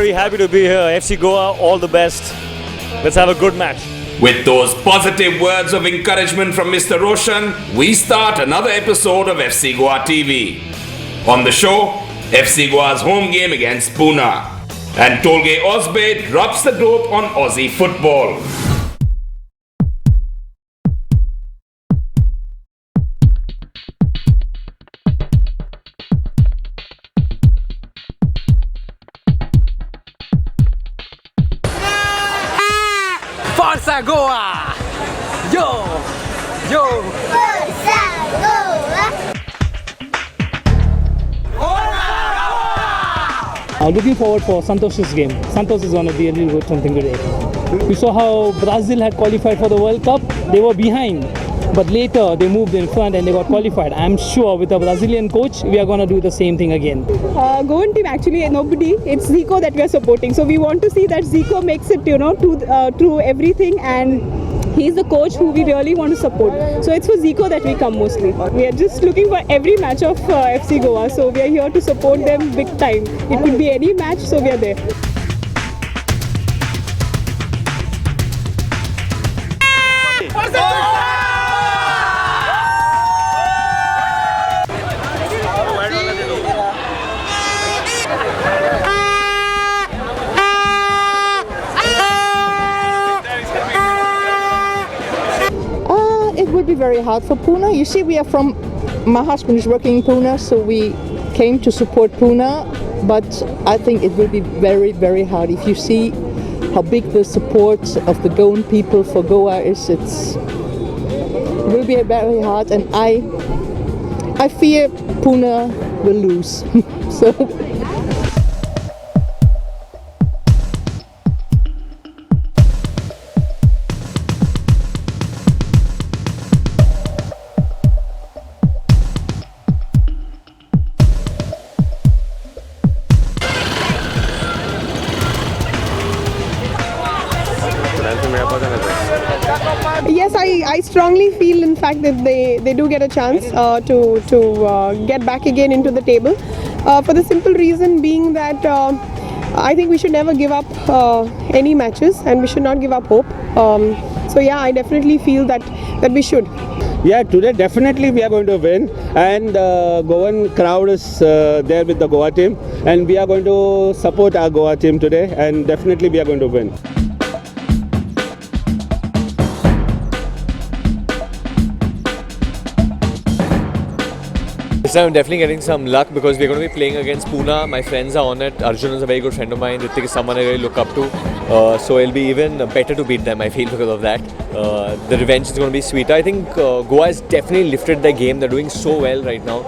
Very happy to be here. FC Goa, all the best. Let's have a good match. With those positive words of encouragement from Mr. Roshan, we start another episode of FC Goa TV. On the show, FC Goa's home game against Pune. And Tolgay Osbe drops the dope on Aussie football. Forza Goa! Yo! Yo! Forza Goa! Looking forward for Santosh's game. Santosh is going to be really good something today. We saw how Brazil had qualified for the World Cup. They were behind, but later they moved in front and they got qualified. I'm sure with a Brazilian coach, we are going to do the same thing again. Goan team actually nobody. It's Zico that we are supporting. So we want to see that Zico makes it, through everything, and he's the coach who we really want to support. So it's for Zico that we come mostly. We are just looking for every match of FC Goa. So we are here to support them big time. It could be any match, so we are there. It would be very hard for Pune. You see, we are from, my husband is working in Pune, so we came to support Pune, but I think it will be very, very hard. If you see how big the support of the Goan people for Goa is, it will be very hard, and I fear Pune will lose. So. Yes, I strongly feel in fact that they do get a chance to get back again into the table, for the simple reason being that I think we should never give up any matches, and we should not give up hope. So yeah, I definitely feel that we should. Yeah, today definitely we are going to win, and the Goan crowd is there with the Goa team, and we are going to support our Goa team today, and definitely we are going to win. This time I'm definitely getting some luck because we're going to be playing against Pune. My friends are on it. Arjun is a very good friend of mine. Ritik is someone I really look up to. So it'll be even better to beat them, I feel, because of that. The revenge is going to be sweeter. I think Goa has definitely lifted their game. They're doing so well right now.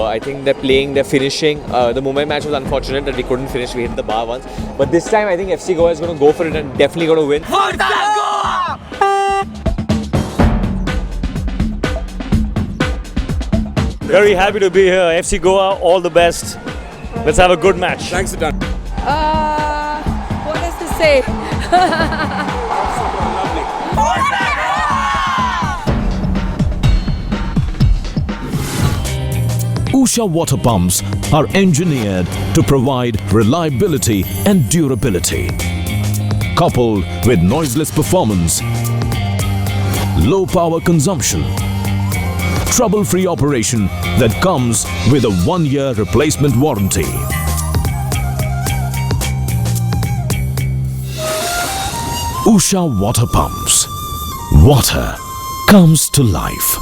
I think they're playing, they're finishing. The Mumbai match was unfortunate that we couldn't finish. We hit the bar once. But this time I think FC Goa is going to go for it and definitely going to win. Forza Goa! Very happy to be here. FC Goa, all the best. Let's have a good match. Thanks, Siddharth. What does this say? Usha water pumps are engineered to provide reliability and durability, coupled with noiseless performance, low power consumption, trouble-free operation that comes with a 1-year replacement warranty. Usha water pumps. Water comes to life.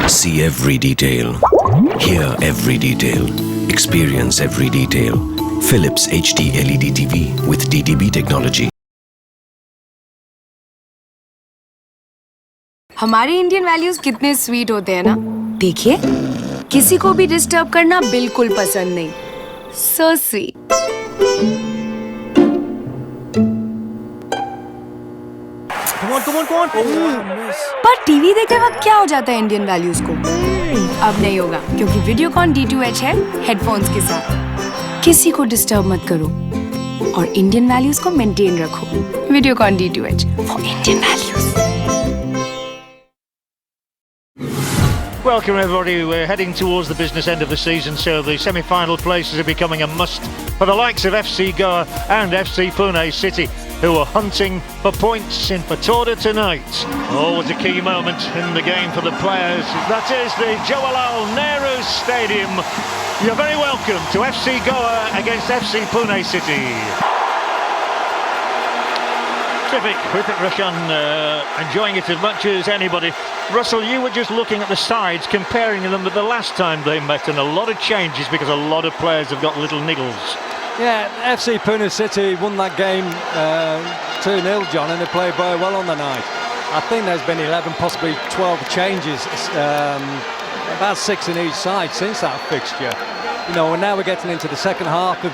See every detail. Hear every detail. Experience every detail. Philips HD LED TV with DTB technology. हमारे Indian values कितने sweet होते हैं ना। देखिए, किसी को भी disturb करना बिल्कुल पसंद नहीं। So sweet. पर टीवी देखते वक्त क्या हो जाता है इंडियन वैल्यूज को? अब नहीं होगा, क्योंकि वीडियोकॉन D2H है हेडफोन्स के साथ। किसी को डिस्टर्ब मत करो और इंडियन वैल्यूज को मेंटेन रखो। Videocon D2H for Indian values. Welcome everybody, we're heading towards the business end of the season, so the semi-final places are becoming a must for the likes of FC Goa and FC Pune City, who are hunting for points in Patoda tonight. Always a key moment in the game for the players. That is the Jawaharlal Nehru Stadium. You're very welcome to FC Goa against FC Pune City. Terrific. Hrithik Roshan enjoying it as much as anybody. Russell, you were just looking at the sides, comparing them with the last time they met, and a lot of changes because a lot of players have got little niggles. Yeah, FC Pune City won that game 2-0, John, and they played very well on the night. I think there's been 11, possibly 12 changes, about 6 in each side since that fixture. You know, and now we're getting into the second half of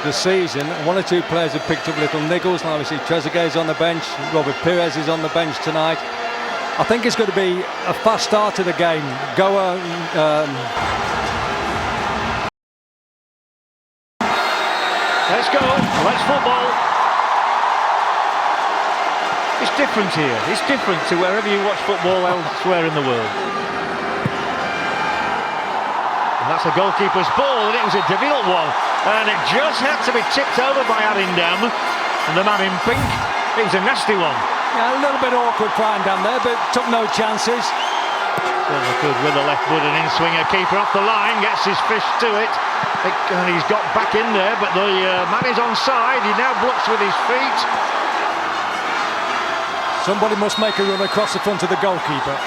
the season. One or two players have picked up little niggles. Now we see Trezeguet's on the bench, Robert Pires is on the bench tonight. I think it's going to be a fast start to the game. Goa. Let's go. Let's football. It's different here. It's different to wherever you watch football elsewhere in the world. That's the goalkeeper's ball, and it was a difficult one. And it just had to be tipped over by Arindam. And the man in pink, it was a nasty one. Yeah, a little bit awkward flying down there, but took no chances. Certainly good with the left foot, an in-swinger, keeper off the line, gets his fish to it. And he's got back in there, but the man is onside. He now blocks with his feet. Somebody must make a run across the front of the goalkeeper.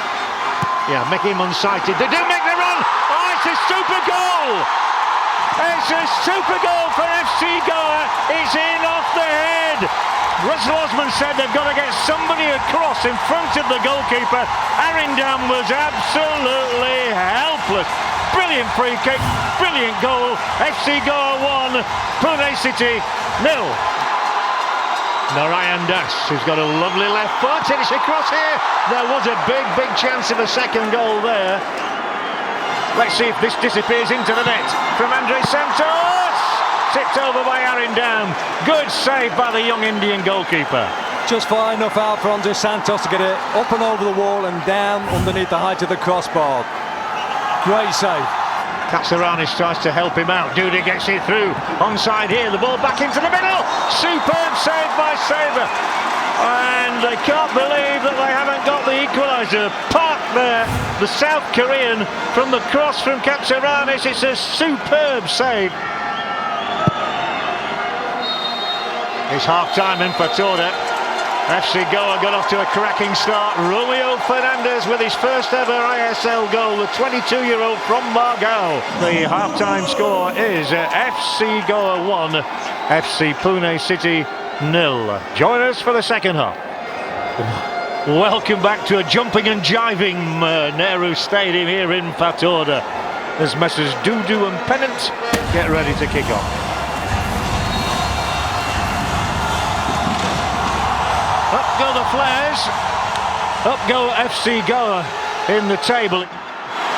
Yeah, make him unsighted. They do make the run! Oh, it's a super goal! It's a super goal for FC Goa. It's in off the head. Russell Osman said they've got to get somebody across in front of the goalkeeper. Arindam was absolutely helpless. Brilliant free kick, brilliant goal. FC Goa 1, Pune City 0. Narayan Das, who's got a lovely left foot, and it's across here. There was a big chance of a second goal there. Let's see if this disappears into the net from Andre Santos. Tipped over by Arindam. Good save by the young Indian goalkeeper. Just far enough out for Andre Santos to get it up and over the wall and down underneath the height of the crossbar. Great save. Katsaranis tries to help him out. Duda gets it through. Onside here, the ball back into the middle. Superb save by Saber. And they can't believe that they haven't got the equaliser. Park there, the South Korean, from the cross from Katsaranis. It's a superb save. It's half-time in Patoda. FC Goa got off to a cracking start. Romeo Fernandez with his first ever ISL goal, the 22-year-old from Margao. The half-time score is FC Goa 1, FC Pune City 0. Join us for the second half. Welcome back to a jumping and jiving Nehru Stadium here in Patoda, as Messrs Dudu and Pennant get ready to kick off. Up go the Flares, up go FC Goa in the table.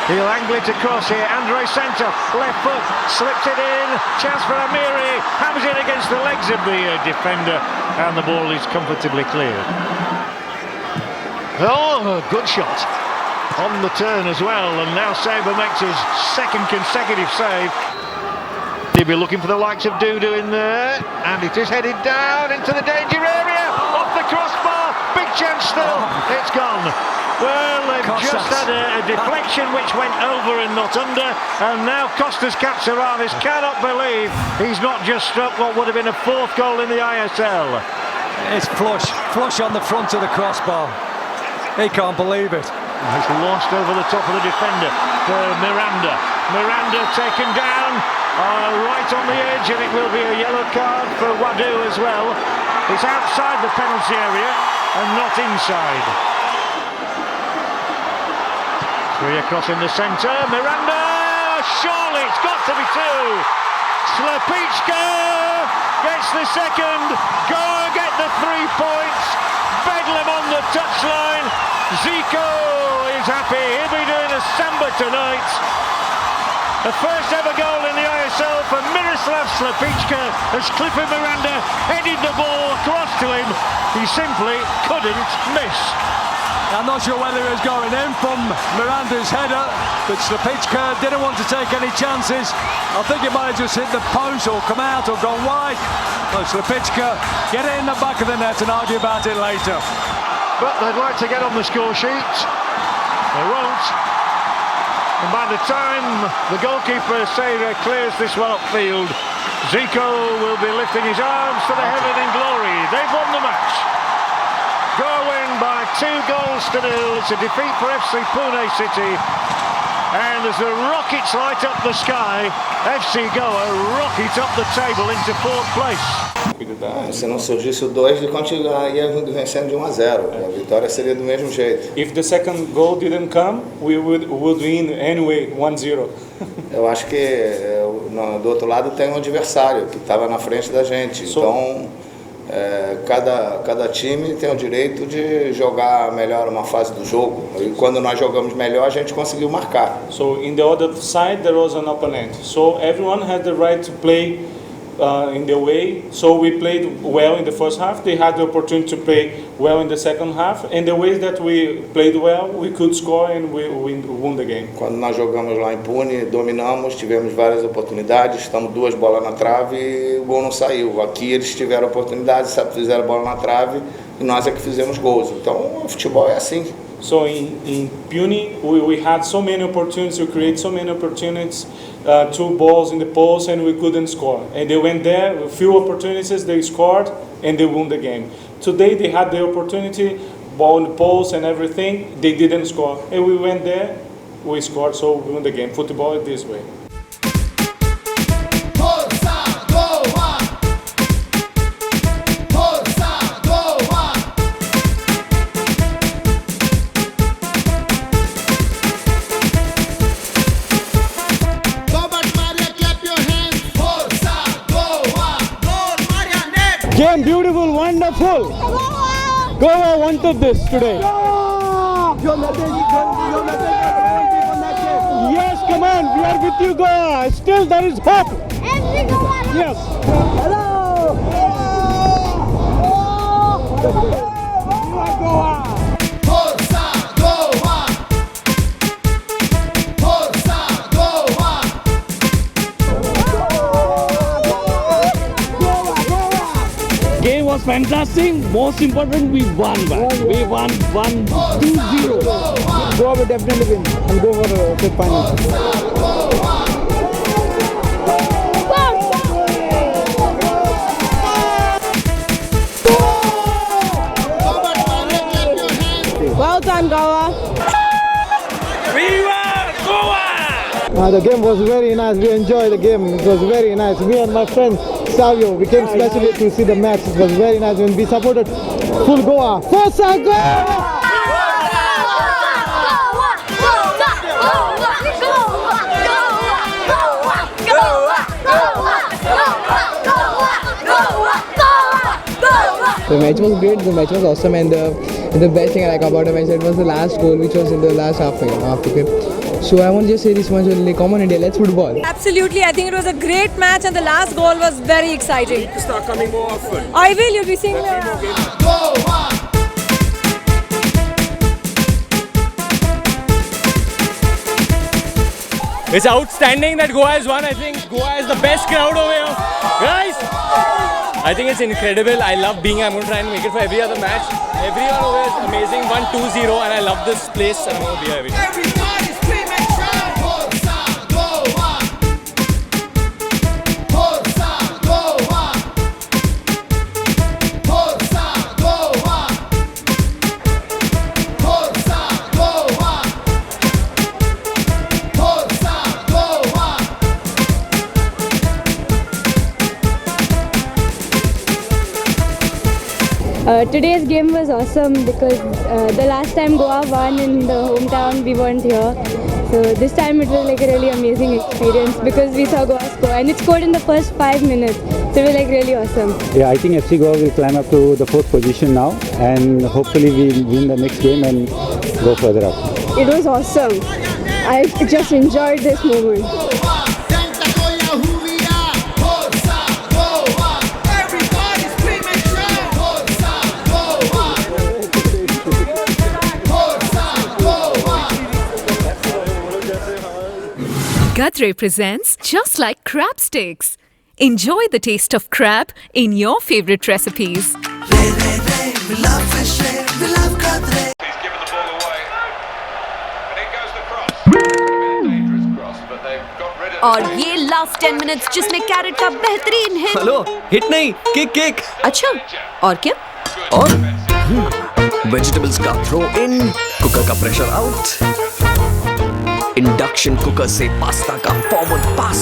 He'll angle it across here, Andre Santos, left foot, slips it in, chance for Amiri, hams it against the legs of the defender, and the ball is comfortably cleared. Oh, good shot on the turn as well, and now Saber makes his second consecutive save. He'll be looking for the likes of Dudu in there, and it is headed down into the danger area, off the crossbar, big chance still, it's gone. Well, they've just had a deflection which went over and not under, and now Kostas Katsaranis cannot believe he's not just struck what would have been a fourth goal in the ISL. It's flush on the front of the crossbar. He can't believe it. He's lost over the top of the defender for Miranda. Miranda taken down right on the edge, and it will be a yellow card for Wadu as well. It's outside the penalty area and not inside. Three across in the centre, Miranda, surely it's got to be two. Slepicka gets the second, Goa get the 3 points. bedlam on the touchline. Zico is happy. He'll be doing a samba tonight. The first ever goal in the ISL for Miroslav Slepicka as Clifford Miranda headed the ball across to him. He simply couldn't miss. I'm not sure whether it was going in from Miranda's header, but Slepicka didn't want to take any chances. I think it might have just hit the post or come out or gone wide. But Slepicka, get it in the back of the net and argue about it later. But they'd like to get on the score sheet. They won't. And by the time the goalkeeper Serra clears this one upfield, Zico will be lifting his arms to the heaven in glory. They've won the match. Goa win by 2-0. It's a defeat for FC Pune City. And as the rockets light up the sky, FC Goa rocket up the table into 4th place. Se não surgisse o 2, ele continuaria vencendo de 1-0. A vitória seria do mesmo jeito. If the second goal didn't come, we would win anyway 1-0. Eu acho que do outro lado tem um adversário que estava na frente da gente. Então, cada time tem o direito de jogar melhor uma fase do jogo. E quando nós jogamos melhor, a gente conseguiu marcar. So in the other side there was an opponent. So everyone had the right to play in their way. So we played well in the first half. They had the opportunity to play well in the second half. And the way that we played well, we could score and we won the game. Quando nós jogamos lá em Pune, dominamos, tivemos várias oportunidades, estamos 2 bolas na trave e o gol não saiu. Aqui eles tiveram oportunidades, fizeram a bola na trave e nós é que fizemos gols. Então o futebol é assim. So in Pune, we had so many opportunities, we create so many opportunities, 2 balls in the post and we couldn't score. And they went there, a few opportunities, they scored and they won the game. Today they had the opportunity, ball in the post and everything, they didn't score. And we went there, we scored, so we won the game. Football is this way. Game beautiful, wonderful. Goa wanted this today. Yes, come on, we are with you, Goa. Still there is hope. Yes. Hello. Goa. Game was fantastic. Most important, we won. We won 2-0. Goa will definitely win and go for the final. Well done, Goa. We won, Goa! The game was very nice. We enjoyed the game. It was very nice. Me and my friend Savio, we came specially to see the match. It was very nice when we supported full Goa. Forza Goa! The match was great, the match was awesome, and the best thing I like about the match was the last goal, which was in the last half. So I want to just say this much, come on India, let's football. Absolutely, I think it was a great match and the last goal was very exciting. You need to start coming more often. I will, you'll be seeing me around. It's outstanding that Goa has won. I think Goa is the best crowd over here. Guys, I think it's incredible. I love being here. I'm going to try and make it for every other match. Everyone over here is amazing. 1-2-0 and I love this place and I'm going to be here every time. Today's game was awesome because the last time Goa won in the hometown, we weren't here. So this time it was like a really amazing experience because we saw Goa score and it scored in the first 5 minutes. So it was like really awesome. Yeah, I think FC Goa will climb up to the 4th position now and hopefully we win the next game and go further up. It was awesome. I just enjoyed this moment. Gadre presents Just Like Crab Sticks. Enjoy the taste of crab in your favorite recipes. We love fish, we love Gadre. और ये last 10 minutes जिसमें carat का बेहतरीन hit. Hello, hit नहीं, kick kick. अच्छा, और क्या? और वेजिटेबल्स का थ्रो इन, कुकर का प्रेशर आउट, इंडक्शन कुकर से पास्ता का फॉरवर्ड पास,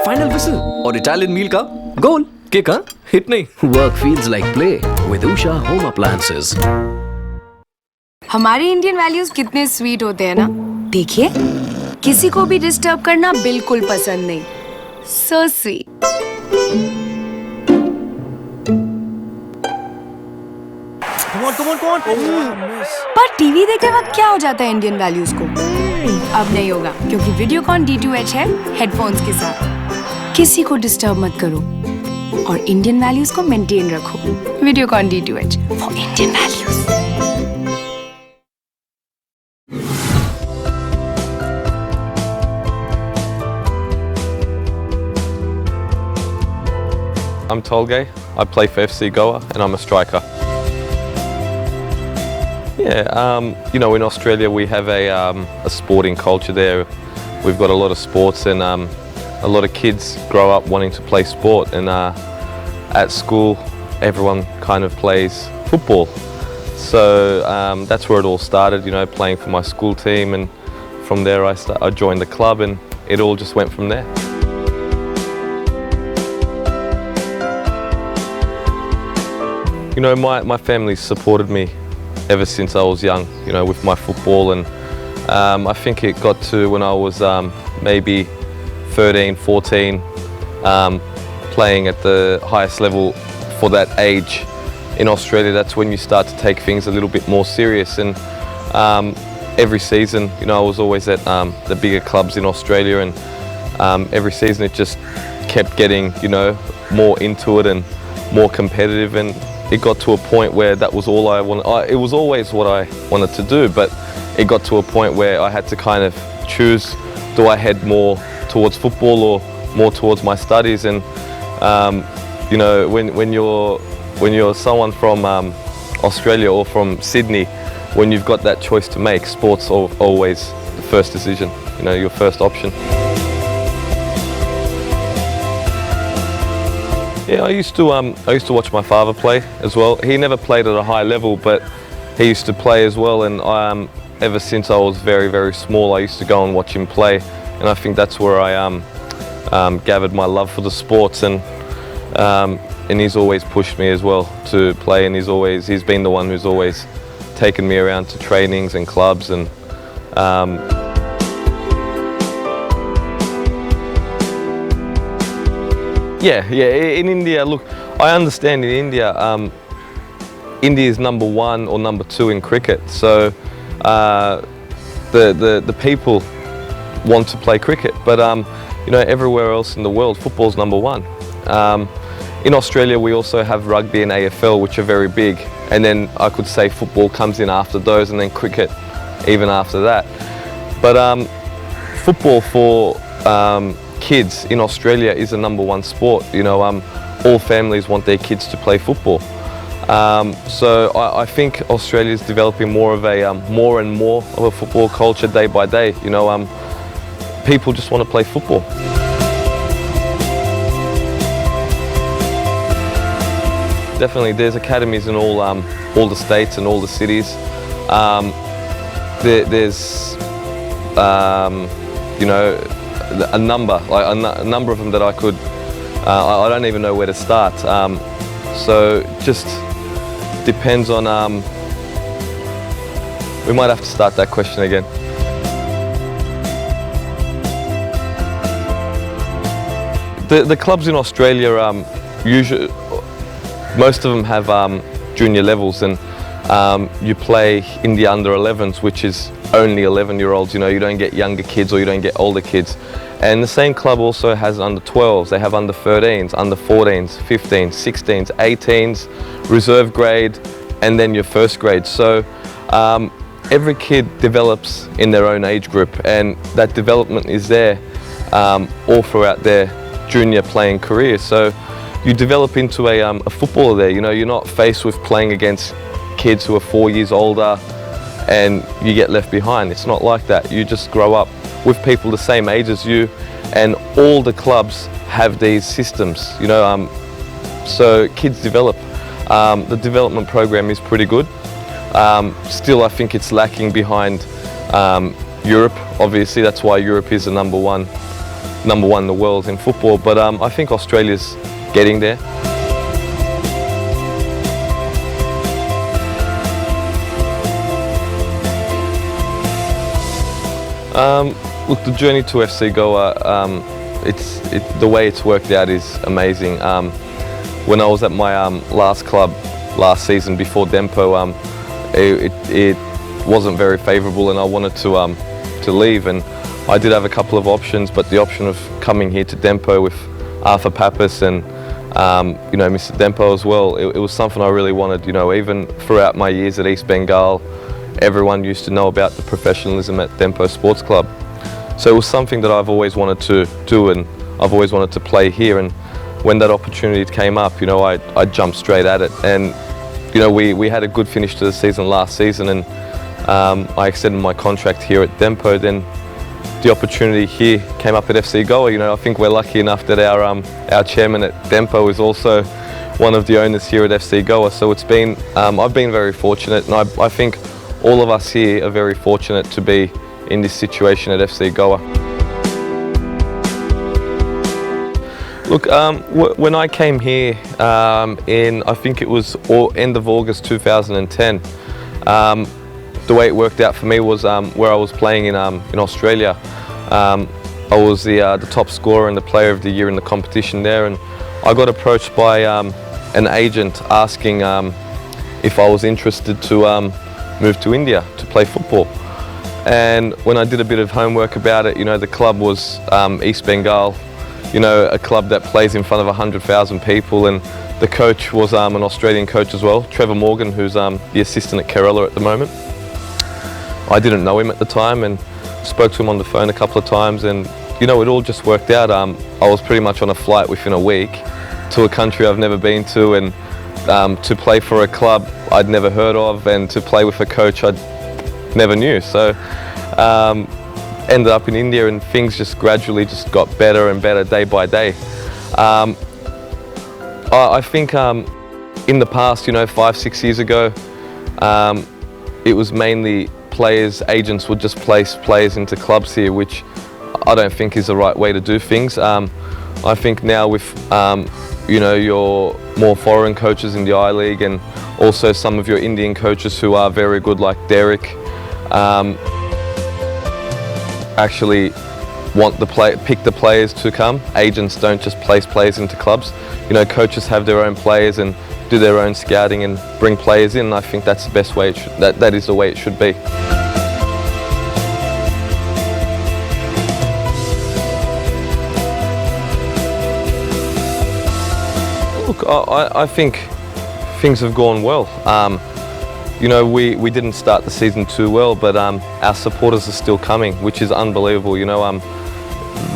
फाइनल विसल और इटालियन मील का गोल। किक हाँ, हिट नहीं। Work feels like play with Usha home appliances. हमारे इंडियन वैल्यूज कितने स्वीट होते हैं ना। देखिए, किसी को भी डिस्टर्ब करना बिल्कुल पसंद नहीं। So sweet. Come on. पर टीवी देखते वक्त क्या हो जाता है इंडियन वैल्यूज को? अब नहीं होगा क्योंकि वीडियोकॉन D2H है हेडफोन्स के साथ। किसी को डिस्टर्ब मत करो और इंडियन वैल्यूज को मेंटेन रखो। Videocon D2H for Indian values. I'm Tolgay. I play for FC Goa and I'm a striker. Yeah, you know, in Australia we have a sporting culture there. We've got a lot of sports and a lot of kids grow up wanting to play sport, and at school everyone kind of plays football. So that's where it all started, you know, playing for my school team, and from there I joined the club and it all just went from there. You know, my family's supported me ever since I was young, you know, with my football, and I think it got to when I was maybe 13, 14, playing at the highest level for that age in Australia. That's when you start to take things a little bit more serious, and every season, you know, I was always at the bigger clubs in Australia, and every season it just kept getting, you know, more into it and more competitive, and it got to a point where that was all I wanted. It was always what I wanted to do, but it got to a point where I had to kind of choose, do I head more towards football or more towards my studies? And you know, when you're someone from Australia or from Sydney, when you've got that choice to make, sports always the first decision, you know, your first option. Yeah, I used to watch my father play as well. He never played at a high level, but he used to play as well. And ever since I was very, very small, I used to go and watch him play. And I think that's where I gathered my love for the sports. And he's always pushed me as well to play. And he's been the one who's always taken me around to trainings and clubs. And yeah, in India, look, I understand in India, India is number 1 or number 2 in cricket. So the people want to play cricket, but you know, everywhere else in the world, football's number 1. In Australia, we also have rugby and AFL, which are very big, and then I could say football comes in after those, and then cricket even after that. But football for kids in Australia is the number 1 sport. You know, all families want their kids to play football. So I think Australia is developing more and more of a football culture day by day. You know, people just want to play football. Definitely, there's academies in all the states and all the cities. There's you know, a number of them that I could. I don't even know where to start. So just depends on. We might have to start that question again. The clubs in Australia, usually, most of them have junior levels, and you play in the under 11s, which is only 11-year-olds. You know, you don't get younger kids or you don't get older kids. And the same club also has under 12s. They have under 13s, under 14s, 15s, 16s, 18s, reserve grade, and then your first grade. So every kid develops in their own age group, and that development is there all throughout their junior playing career. So you develop into a footballer there. You know, you're not faced with playing against kids who are 4 years older and you get left behind. It's not like that. You just grow up with people the same age as you, and all the clubs have these systems, you know, so kids develop. The development program is pretty good. Still, I think it's lacking behind Europe. Obviously, that's why Europe is the number one in the world in football. But I think Australia's getting there. Look, the journey to FC Goa, the way it's worked out is amazing. When I was at my last club last season before Dempo, it wasn't very favourable, and I wanted to leave, and I did have a couple of options, but the option of coming here to Dempo with Arthur Pappas and you know, Mr. Dempo as well, it was something I really wanted. You know, even throughout my years at East Bengal, everyone used to know about the professionalism at Dempo Sports Club. So it was something that I've always wanted to do, and I've always wanted to play here. And when that opportunity came up, you know, I jumped straight at it. And you know, we had a good finish to the season last season, and I extended my contract here at Dempo. Then the opportunity here came up at FC Goa. You know, I think we're lucky enough that our chairman at Dempo is also one of the owners here at FC Goa. So it's been, I've been very fortunate, and I think all of us here are very fortunate to be in this situation at FC Goa. Look, when I came here I think it was end of August 2010, the way it worked out for me was where I was playing in Australia. I was the top scorer and the player of the year in the competition there, and I got approached by an agent asking if I was interested to move to India to play football. And when I did a bit of homework about it, you know, the club was East Bengal, you know, a club that plays in front of 100,000 people, and the coach was an Australian coach as well, Trevor Morgan, who's the assistant at Kerala at the moment. I didn't know him at the time, and spoke to him on the phone a couple of times, and you know, it all just worked out. I was pretty much on a flight within a week to a country I've never been to, and to play for a club I'd never heard of, and to play with a coach I'd never knew. So ended up in India, and things just gradually just got better and better day by day. I think in the past, you know, 5-6 years ago, it was mainly players, agents would just place players into clubs here, which I don't think is the right way to do things. I think now with you know, your more foreign coaches in the I-League, and also some of your Indian coaches who are very good, like Derek, actually want pick the players to come. Agents don't just place players into clubs. You know, coaches have their own players and do their own scouting and bring players in. I think that's the best way. That is the way it should be. Look, I think things have gone well. You know, we didn't start the season too well, but our supporters are still coming, which is unbelievable. You know,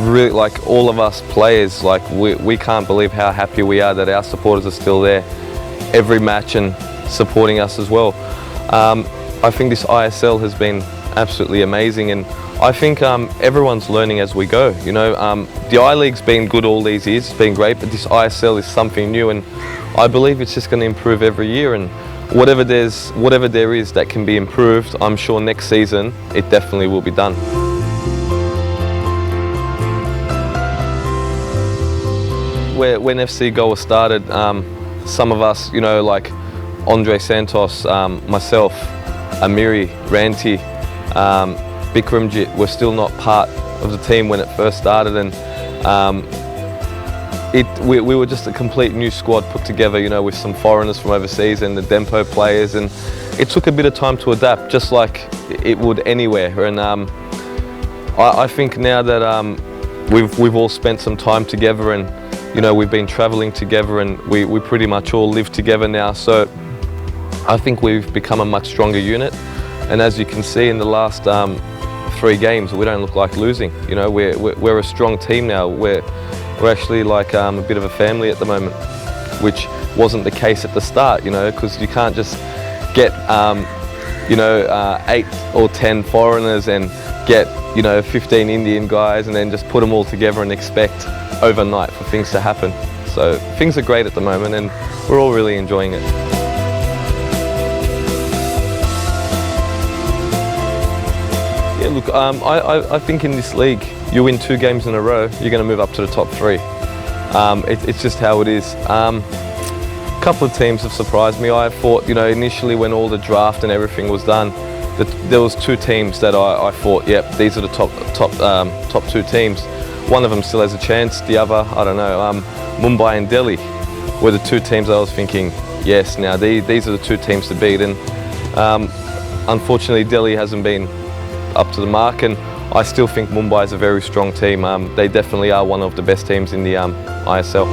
really, like all of us players, like we can't believe how happy we are that our supporters are still there every match and supporting us as well. I think this ISL has been absolutely amazing, and I think everyone's learning as we go. You know, the I-League's been good all these years, it's been great, but this ISL is something new, and I believe it's just going to improve every year. And whatever there is that can be improved, I'm sure next season it definitely will be done. When FC Goa started, some of us, you know, like Andre Santos, myself, Amiri, Ranti, Bikramjit were still not part of the team when it first started, and we were just a complete new squad put together, you know, with some foreigners from overseas and the Dempo players, and it took a bit of time to adapt, just like it would anywhere. And I think now that we've all spent some time together, and you know, we've been travelling together, and we pretty much all live together now. So I think we've become a much stronger unit. And as you can see in the last 3 games, we don't look like losing. You know, we're a strong team now. We're actually like a bit of a family at the moment, which wasn't the case at the start. You know, because you can't just get 8 or 10 foreigners and get 15 Indian guys and then just put them all together and expect overnight for things to happen. So things are great at the moment, and we're all really enjoying it. Yeah, look, I think in this league, you win 2 games in a row, you're going to move up to the top 3. It's just how it is. A couple of teams have surprised me. I thought, initially when all the draft and everything was done, that there was 2 teams that I thought, yep, these are the top 2 teams. One of them still has a chance. The other, I don't know. Mumbai and Delhi were the 2 teams I was thinking, yes, now these are the 2 teams to beat. And unfortunately, Delhi hasn't been up to the mark, and I still think Mumbai is a very strong team. They definitely are one of the best teams in the ISL.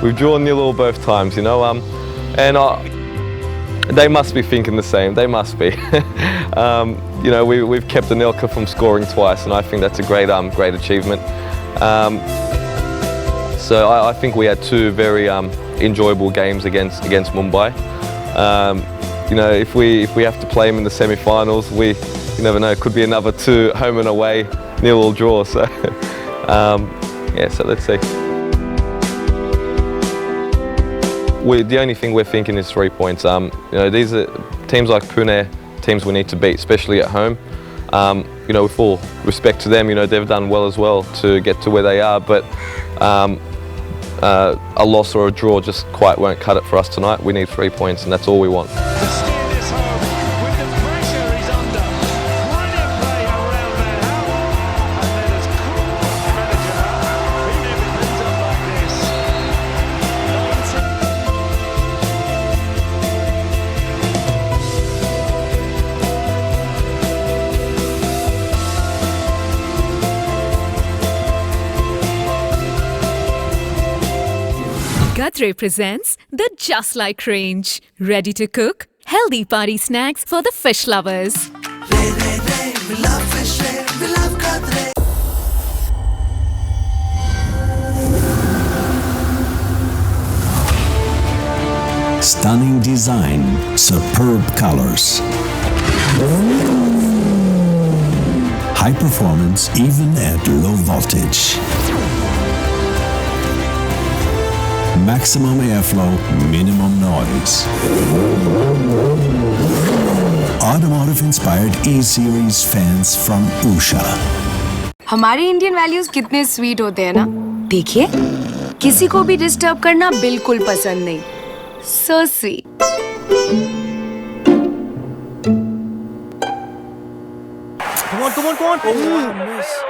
We've drawn 0-0 both times, and they must be thinking the same. They must be. We've kept Anelka from scoring twice, and I think that's a great achievement. So I think we had 2 very enjoyable games against Mumbai. If we have to play them in the semi-finals, you never know. It could be another 2 home and away 0-0 draw. So so let's see. The only thing we're thinking is 3 points. These are teams like Pune, teams we need to beat, especially at home. With full respect to them, they've done well as well to get to where they are, but a loss or a draw just quite won't cut it for us tonight. We need 3 points, and that's all we want. Gadre presents the Just Like range. Ready to cook? Healthy party snacks for the fish lovers. We love fish, we love Gadre. Stunning design, superb colors. High performance even at low voltage. Maximum airflow, minimum noise. Automotive-inspired E-Series fans from Usha. हमारे Indian values कितने sweet होते हैं ना, देखिए किसी को भी disturb करना बिल्कुल पसंद नहीं. So sweet. Come on.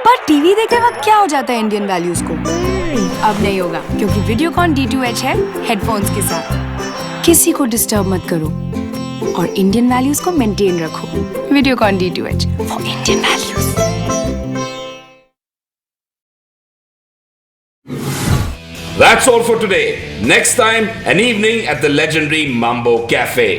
पर टीवी देखते वक्त क्या हो जाता है इंडियन वैल्यूज को? अब नहीं होगा, क्योंकि वीडियोकॉन D2H है हेडफोन्स के साथ. किसी को डिस्टर्ब मत करो और इंडियन वैल्यूज को मेंटेन रखो. Videocon D2H for Indian values. That's all for today. Next time, an evening at the legendary Mambo Cafe.